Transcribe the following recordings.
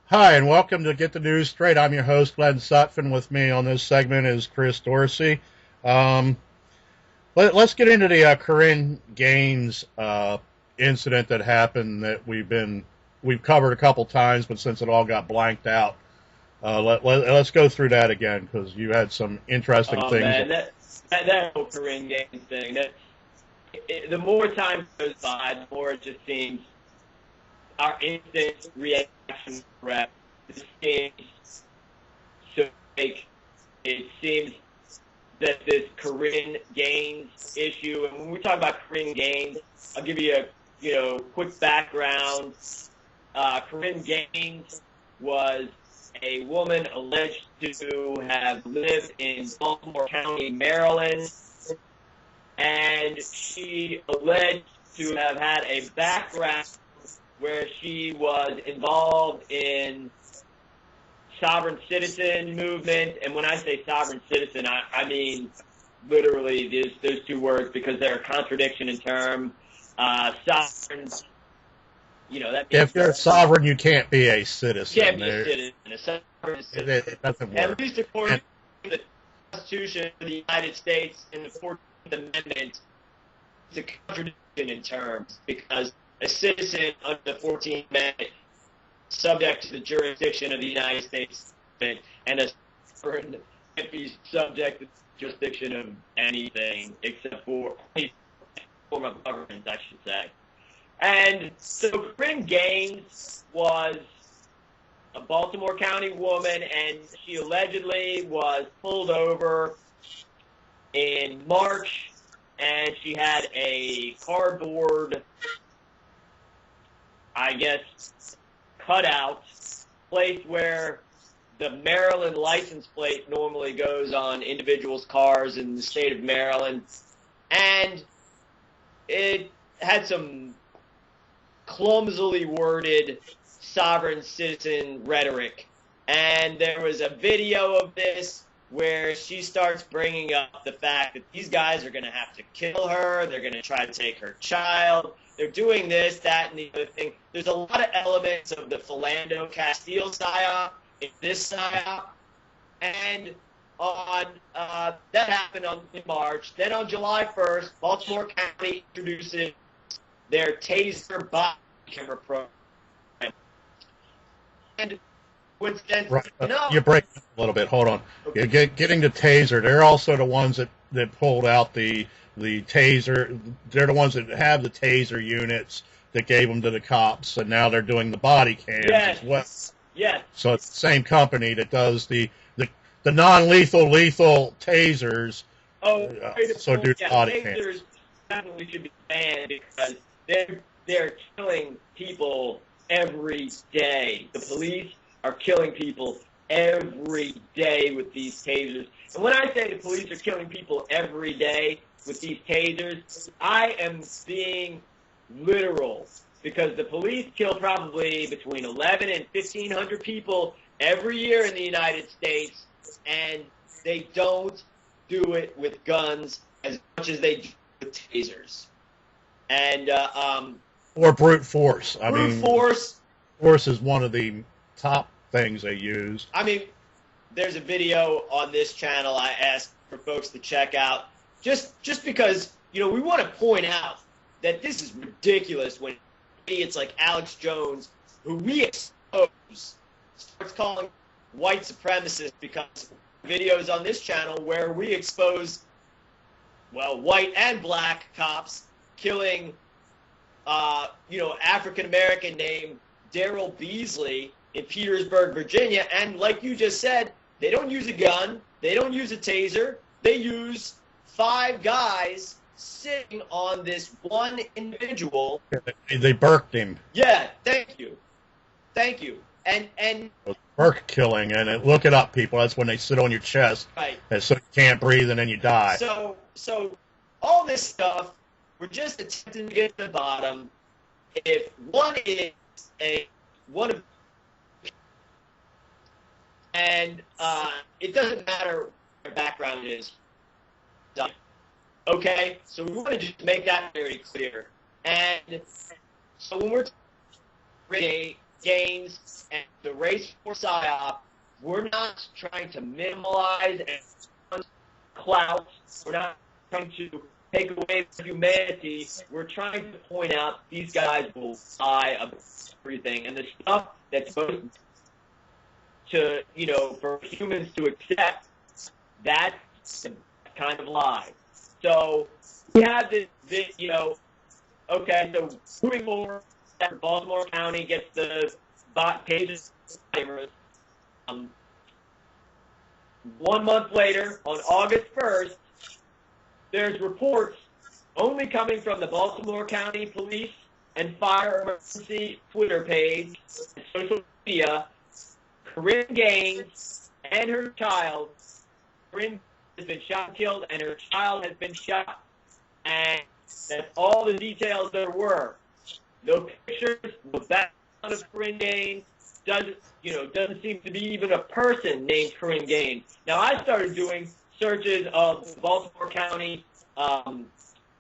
Hi, and welcome to Get the News Straight. I'm your host, Glenn Sutphin. With me on this segment is Chris Dorsey. Um, let's get into the Corinne Gaines incident that happened that we've covered a couple times, but since it all got blanked out, let's go through that again because you had some interesting Oh things. man, that whole Corinne Gaines thing. The more time goes by, the more it just seems our instant reaction rep seems so fake. It seems that this Corinne Gaines issue, and when we talk about Corinne Gaines, I'll give you a quick background. Corinne Gaines was a woman alleged to have lived in Baltimore County, Maryland, and she alleged to have had a background where she was involved in sovereign citizen movement. And when I say sovereign citizen, I mean literally those two words because they're a contradiction in term. Sovereign, that means If you're a sovereign, you can't be a citizen. You can't be a citizen. A sovereign citizen. It doesn't work. At least according to the Constitution of the United States and the 14th Amendment, it's a contradiction in terms because a citizen under the 14th Amendment is subject to the jurisdiction of the United States, and a sovereign can't be subject to the jurisdiction of anything except for any form of government, I should say. And so Corinne Gaines was a Baltimore County woman, and she allegedly was pulled over in March, and she had a cardboard, cutout place where the Maryland license plate normally goes on individuals' cars in the state of Maryland, and it had some clumsily worded sovereign citizen rhetoric. And there was a video of this where she starts bringing up the fact that these guys are going to have to kill her. They're going to try to take her child. They're doing this, that, and the other thing. There's a lot of elements of the Philando Castile psyop in this psyop. And on that happened in March. Then on July 1st, Baltimore County introduces their Taser body camera program. And Right. You break up a little bit. Hold on. Okay. Getting to Taser, they're also the ones that pulled out the Taser. They're the ones that have the Taser units that gave them to the cops, and now they're doing the body cams as well. Yes. So it's the same company that does the non-lethal, lethal Tasers. So do body cams. Tasers definitely should be banned because they're killing people every day. The police are killing people every day with these tasers. And when I say the police are killing people every day with these tasers, I am being literal because the police kill probably between 11 and 1,500 people every year in the United States, and they don't do it with guns as much as they do with tasers. And or brute force. Brute force. Force is one of the top things they use. I mean, there's a video on this channel I asked for folks to check out, just because we want to point out that this is ridiculous when idiots like Alex Jones, who we expose, starts calling white supremacists because videos on this channel where we expose, white and black cops killing, African-American named Daryl Beasley in Petersburg, Virginia. And like you just said, they don't use a gun. They don't use a taser. They use 5 guys sitting on this one individual. They burked him. Yeah, thank you. And Burke killing, and look it up, people. That's when they sit on your chest, right? And so you can't breathe, and then you die. So all this stuff, we're just attempting to get to the bottom. If one is one of, and it doesn't matter what their background is. Okay, so we want to just make that very clear. And so when we're Gaines and the race for PSYOP, we're not trying to minimize and clout. We're not trying to take away humanity. We're trying to point out these guys will lie about everything, and the stuff that's supposed to, for humans to accept, that's the kind of lie. So we have this okay, so moving forward, after Baltimore County gets the Taser cameras, 1 month later, on August 1st, there's reports only coming from the Baltimore County Police and Fire Emergency Twitter page and social media. Corinne Gaines and her child, Corinne has been shot and killed, and her child has been shot. And that's all the details there were. No pictures, no background of Corinne Gaines. Doesn't seem to be even a person named Corinne Gaines. Now, I started doing searches of the Baltimore County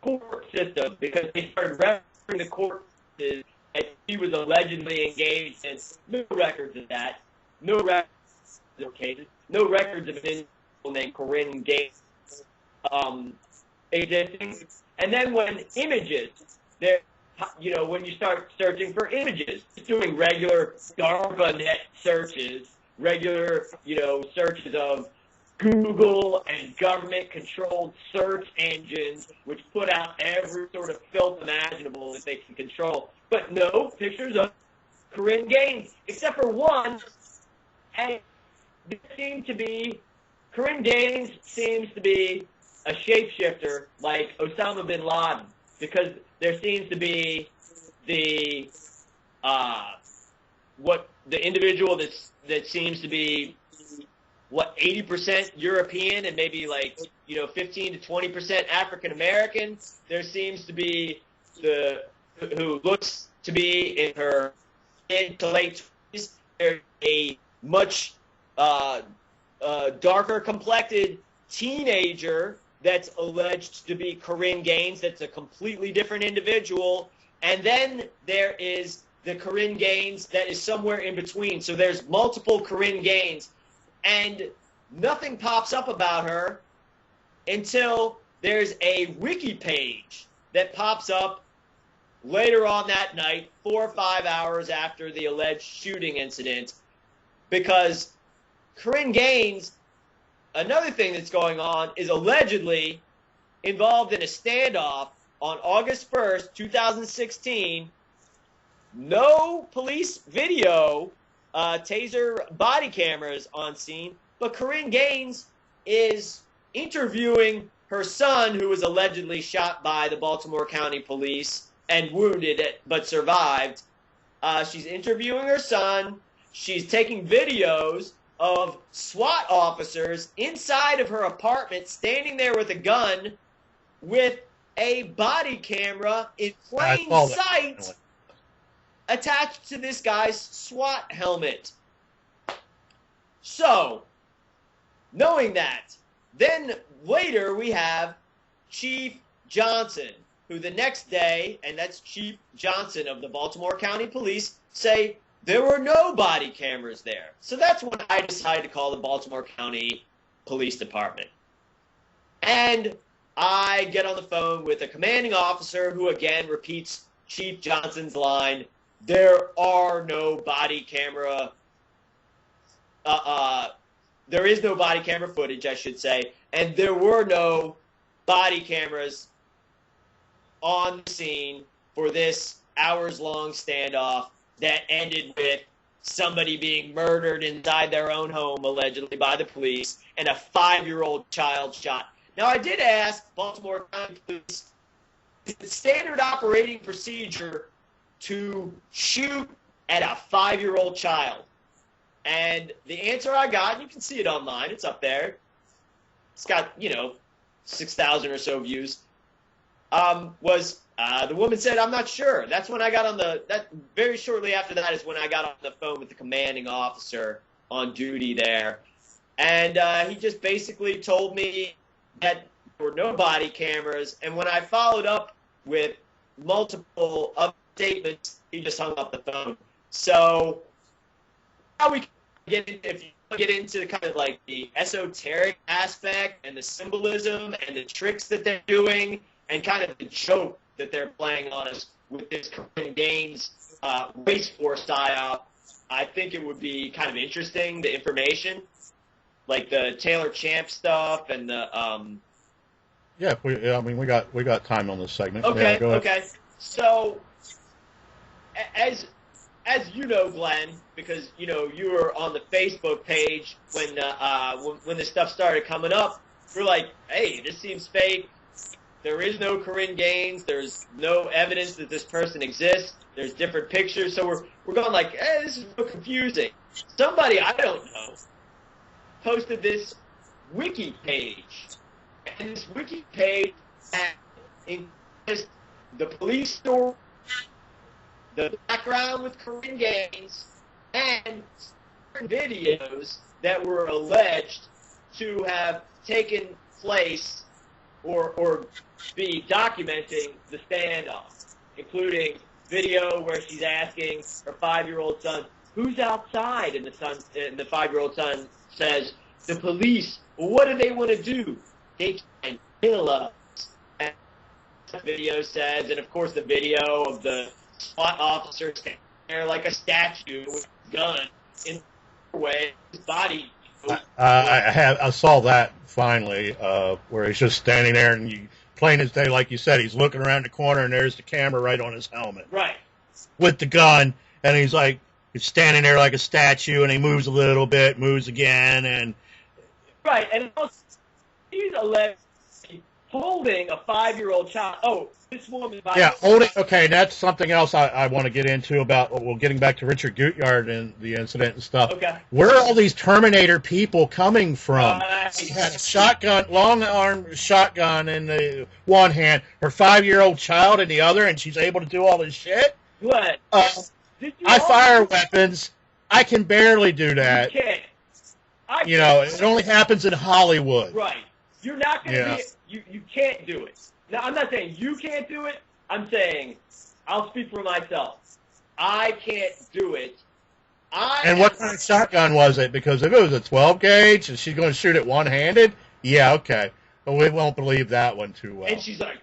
court system because they started referencing the court that she was allegedly engaged in. No records of that. No records of cases. No records of an individual named Corinne Gaines existing. And then when images, when you start searching for images, just doing regular DARPANet searches, regular, searches of Google and government-controlled search engines, which put out every sort of filth imaginable that they can control. But no pictures of Corinne Gaines, except for one. And Corinne Gaines seems to be a shapeshifter like Osama bin Laden, because there seems to be the individual that seems to be 80% European and maybe 15 to 20% African American. There seems to be who looks to be in her mid to late 20s. There's a much darker complected teenager that's alleged to be Corinne Gaines. That's a completely different individual. And then there is the Corinne Gaines that is somewhere in between. So there's multiple Corinne Gaines. And nothing pops up about her until there's a wiki page that pops up later on that night, 4 or 5 hours after the alleged shooting incident, because Corinne Gaines, another thing that's going on, is allegedly involved in a standoff on August 1st, 2016. No police video, Taser body cameras on scene, but Corinne Gaines is interviewing her son, who was allegedly shot by the Baltimore County Police and wounded but survived. She's interviewing her son. She's taking videos of SWAT officers inside of her apartment, standing there with a gun, with a body camera in plain sight attached to this guy's SWAT helmet. So, knowing that, then later we have Chief Johnson, who the next day, and that's Chief Johnson of the Baltimore County Police, say there were no body cameras there. So that's when I decided to call the Baltimore County Police Department. And I get on the phone with a commanding officer who again repeats Chief Johnson's line, there are no body camera, there is no body camera footage, I should say, and there were no body cameras on the scene for this hours-long standoff that ended with somebody being murdered inside their own home, allegedly by the police, and a 5-year-old child shot. Now, I did ask Baltimore County Police, is it standard operating procedure to shoot at a 5-year-old child? And the answer I got, you can see it online, it's up there. It's got, 6,000 or so views, was the woman said, I'm not sure. That's when I got on very shortly after that is when I got on the phone with the commanding officer on duty there. And he just basically told me that there were no body cameras. And when I followed up with multiple statements, he just hung up the phone. So how we get into, if you get into kind of like the esoteric aspect and the symbolism and the tricks that they're doing and kind of the joke that they're playing on us with this Corinne Gaines race war style, I think it would be kind of interesting, the information, like the Taylor Champ stuff and the Yeah, we got time on this segment. Okay, Yeah, go ahead. okay. So, as you know, Glenn, because you were on the Facebook page when this stuff started coming up, we're like, hey, this seems fake. There is no Corinne Gaines. There's no evidence that this person exists. There's different pictures, so we're going like, hey, this is so confusing. Somebody I don't know posted this wiki page. And this wiki page includes the police story, the background with Corinne Gaines, and certain videos that were alleged to have taken place or be documenting the standoff, including video where she's asking her 5-year-old son, "Who's outside?" And the 5-year-old son says, "The police. Well, what do they want to do? They can kill us." And the video says, and of course the video of the SWAT officer standing there like a statue with a gun in the way, his body. I saw that finally, where he's just standing there and plain as day, like you said, he's looking around the corner and there's the camera right on his helmet. Right. With the gun, and he's standing there like a statue, and he moves a little bit, moves again, and. Right, and also, he's allegedly holding a 5-year-old child. Oh, this woman. Yeah, holding. Okay, that's something else I want to get into about. Well, getting back to Richard Gutjahr and the incident and stuff. Okay. Where are all these Terminator people coming from? Right. She had a shotgun, long arm shotgun in the one hand, her 5-year-old child in the other, and she's able to do all this shit. What? I fire weapons. I can barely do that. You can't. It only happens in Hollywood. Right. You're not going to be, you can't do it. Now, I'm not saying you can't do it. I'm saying, I'll speak for myself. I can't do it. And what kind of shotgun was it? Because if it was a 12 gauge and she's going to shoot it one-handed, yeah, okay. But we won't believe that one too well. And she's like,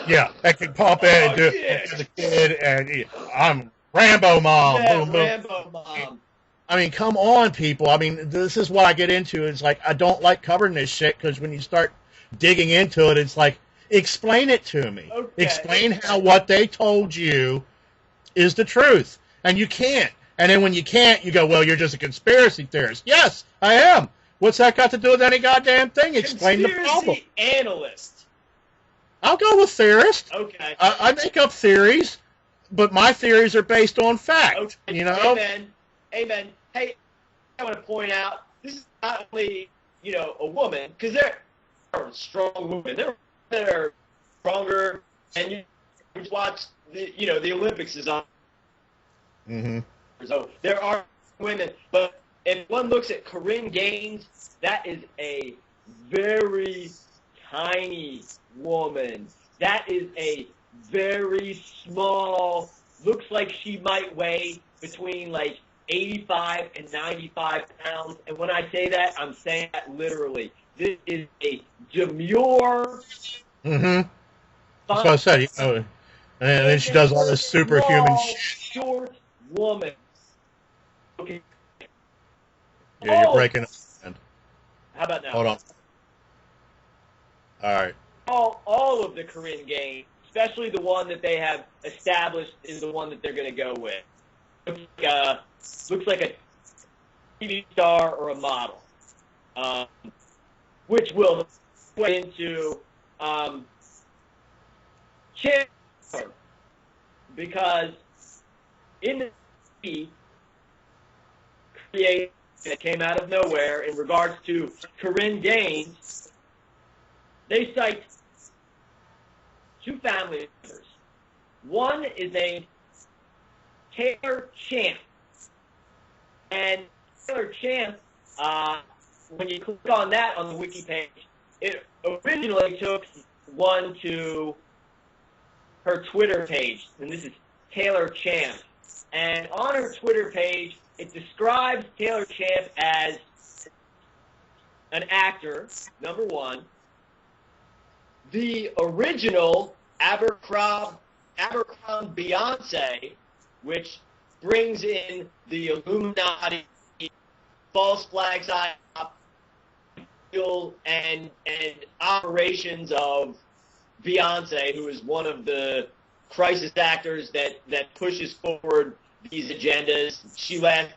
yeah, that can pop in and do it as a kid, and I'm Rambo mom. Yeah, boom, boom. Rambo mom. I mean, come on, people. I mean, this is what I get into. It's like, I don't like covering this shit because when you start digging into it, it's like, explain it to me. Okay. Explain how what they told you is the truth. And you can't. And then when you can't, you go, well, you're just a conspiracy theorist. Yes, I am. What's that got to do with any goddamn thing? Explain the problem. Conspiracy analyst. I'll go with theorist. Okay. I make up theories, but my theories are based on fact. Okay. You know? Amen. Amen. Hey, I want to point out, this is not only, a woman, because there are strong women. There are that are stronger, and you watch, the Olympics is on. Mm-hmm. So there are women, but if one looks at Corinne Gaines, that is a very tiny woman. That is a very small, looks like she might weigh between 85 and 95 pounds. And when I say that, I'm saying that literally. This is a demure. Mm-hmm. That's what I said. And then she does all this superhuman shit. Short woman. Okay. Yeah, you're breaking up. How about now? Hold on. All right. All of the Corinne Gaines, especially the one that they have established is the one that they're going to go with. Looks like a TV star or a model, which will go into Chandler, because in the TV creation that came out of nowhere in regards to Corinne Gaines, they cite two family members. One is named Taylor Champ. And Taylor Champ, when you click on that on the wiki page, it originally took one to her Twitter page. And this is Taylor Champ. And on her Twitter page, it describes Taylor Champ as an actor, number one, the original Abercrombie Beyonce, which brings in the Illuminati, false flag psyop, and operations of Beyonce, who is one of the crisis actors that pushes forward these agendas. She was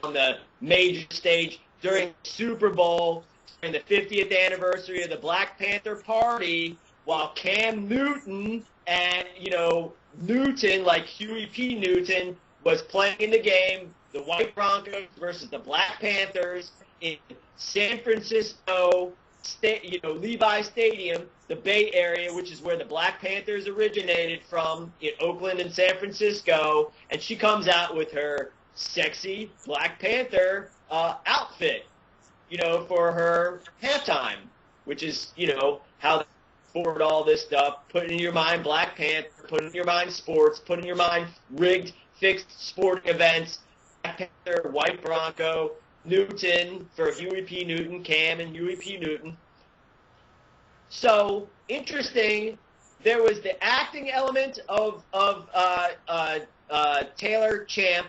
on the major stage during the Super Bowl, during the 50th anniversary of the Black Panther Party, while Cam Newton and, Newton, like Huey P. Newton, was playing in the game, the White Broncos versus the Black Panthers in San Francisco, Levi Stadium, the Bay Area, which is where the Black Panthers originated from, in Oakland and San Francisco, and she comes out with her sexy Black Panther outfit, for her halftime, which is, how they forward all this stuff, put in your mind Black Panther, put in your mind sports, put in your mind rigged, fixed sporting events, Black Panther, White Bronco, Newton for Huey P. Newton, Cam and Huey P. Newton. So, interesting, there was the acting element of Taylor Champ,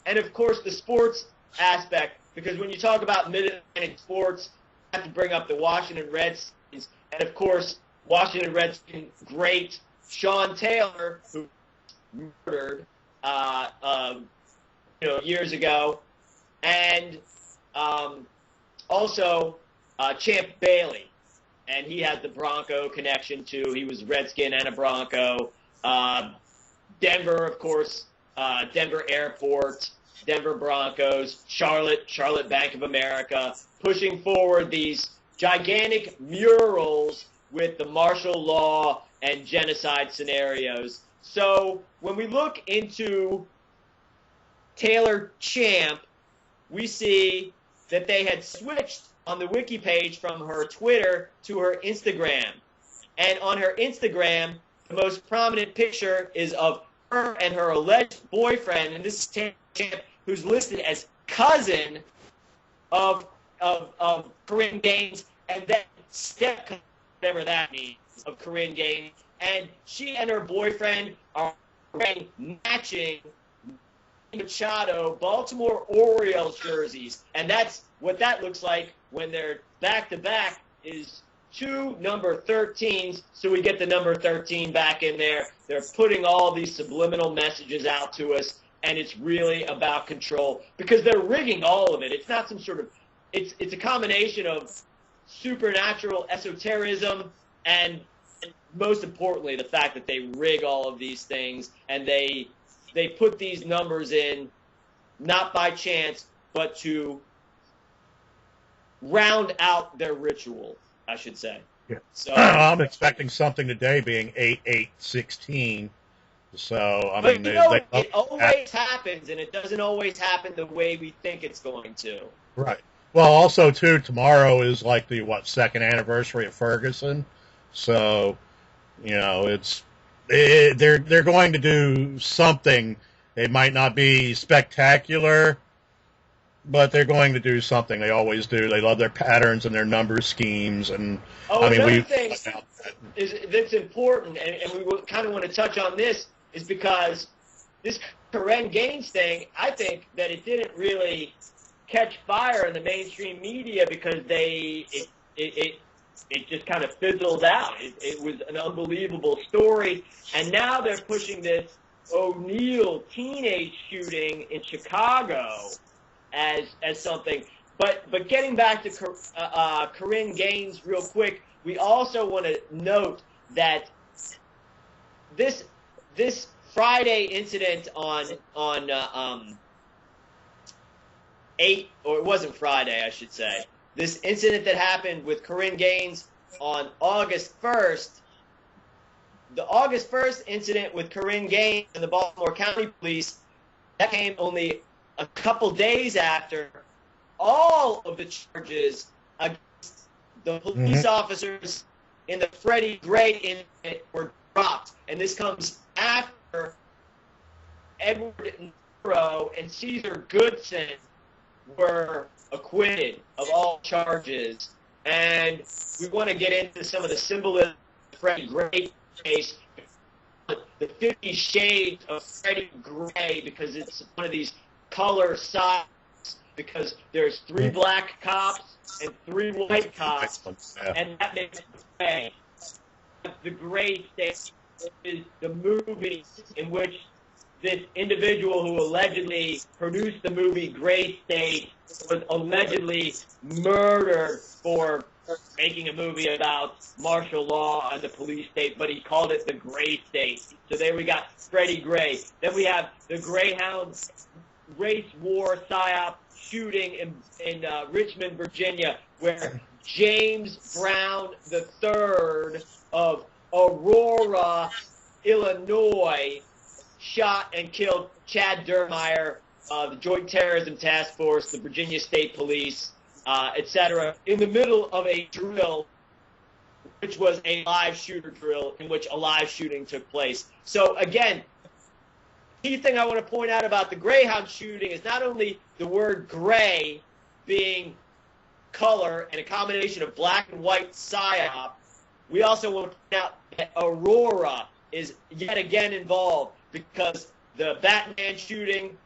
and of course the sports aspect, because when you talk about Mid-Atlantic sports, you have to bring up the Washington Redskins, and of course, Washington Redskins great Sean Taylor, who was murdered, years ago, and also Champ Bailey, and he has the Bronco connection too. He was Redskin and a Bronco. Denver, of course, Denver Airport, Denver Broncos, Charlotte Bank of America, pushing forward these gigantic murals with the martial law and genocide scenarios. So when we look into Taylor Champ, we see that they had switched on the wiki page from her Twitter to her Instagram. And on her Instagram, the most prominent picture is of her and her alleged boyfriend, and this is Taylor Champ, who's listed as cousin of Corinne Gaines, and then step, whatever that means, of Corinne Gaines. And she and her boyfriend are wearing matching Machado Baltimore Orioles jerseys, and that's what that looks like when they're back-to-back is two number 13s, so we get the number 13 back in there. They're putting all these subliminal messages out to us, and it's really about control, because they're rigging all of it. It's not some sort of – it's a combination of supernatural esotericism and most importantly, the fact that they rig all of these things, and they put these numbers in not by chance, but to round out their ritual, I should say. Yeah. So I'm expecting something today being 8/8/16. So I mean, it always happens, and it doesn't always happen the way we think it's going to. Right. Well, also too, tomorrow is like the second anniversary of Ferguson, so they're going to do something. It might not be spectacular, but they're going to do something. They always do. They love their patterns and their number schemes. And another thing that's important, and we kind of want to touch on this, is because this Corinne Gaines thing, I think that it didn't really catch fire in the mainstream media because it just kind of fizzled out. It was an unbelievable story, and now they're pushing this O'Neal teenage shooting in Chicago as something. But getting back to Corinne Gaines real quick, we also want to note that this Friday incident on 8, or it wasn't Friday, I should say. This incident that happened with Corinne Gaines on August 1st, the August 1st incident with Corinne Gaines and the Baltimore County Police, that came only a couple days after all of the charges against the police officers in the Freddie Gray incident were dropped. And this comes after Edward Nero and Caesar Goodson were acquitted of all charges. And we want to get into some of the symbolism of the Freddie Gray case, the 50 Shades of Freddie Gray, because it's one of these color sides, because there's 3 black cops and 3 white cops, and that makes it gray. The Gray State is the movie in which this individual who allegedly produced the movie Gray State was allegedly murdered for making a movie about martial law and the police state, but he called it the Gray State. So there we got Freddie Gray. Then we have the Greyhound race war psyop shooting in Richmond, Virginia, where James Brown III of Aurora, Illinois, shot and killed Chad Dermeyer, the Joint Terrorism Task Force, the Virginia State Police, etc., in the middle of a drill, which was a live shooter drill in which a live shooting took place. So again, the key thing I want to point out about the Greyhound shooting is not only the word gray being color and a combination of black and white psyop, we also want to point out that Aurora is yet again involved, because the Batman shooting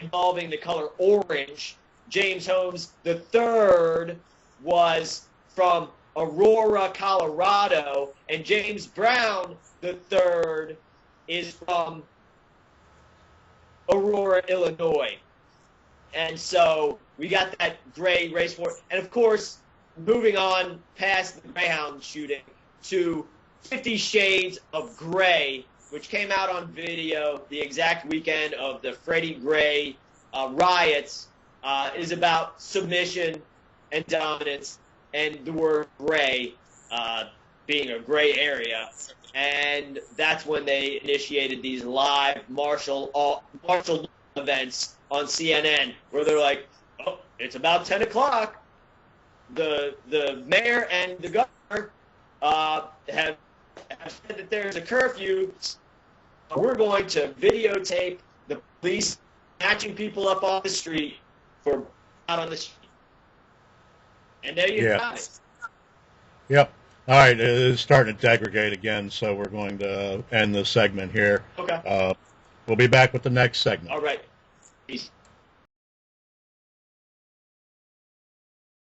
involving the color orange, James Holmes III was from Aurora, Colorado, and James Brown III is from Aurora, Illinois. And so we got that gray race war. And of course, moving on past the Greyhound shooting to 50 Shades of Gray, which came out on video the exact weekend of the Freddie Gray riots, is about submission and dominance, and the word gray being a gray area. And that's when they initiated these live martial law events on CNN, where they're like, oh, it's about 10 o'clock. The mayor and the governor have said that there's a curfew. We're going to videotape the police snatching people up off the street for out on the street. And there you got it. Yep. All right, it's starting to degradate again, so we're going to end the segment here. Okay. We'll be back with the next segment. All right. Peace.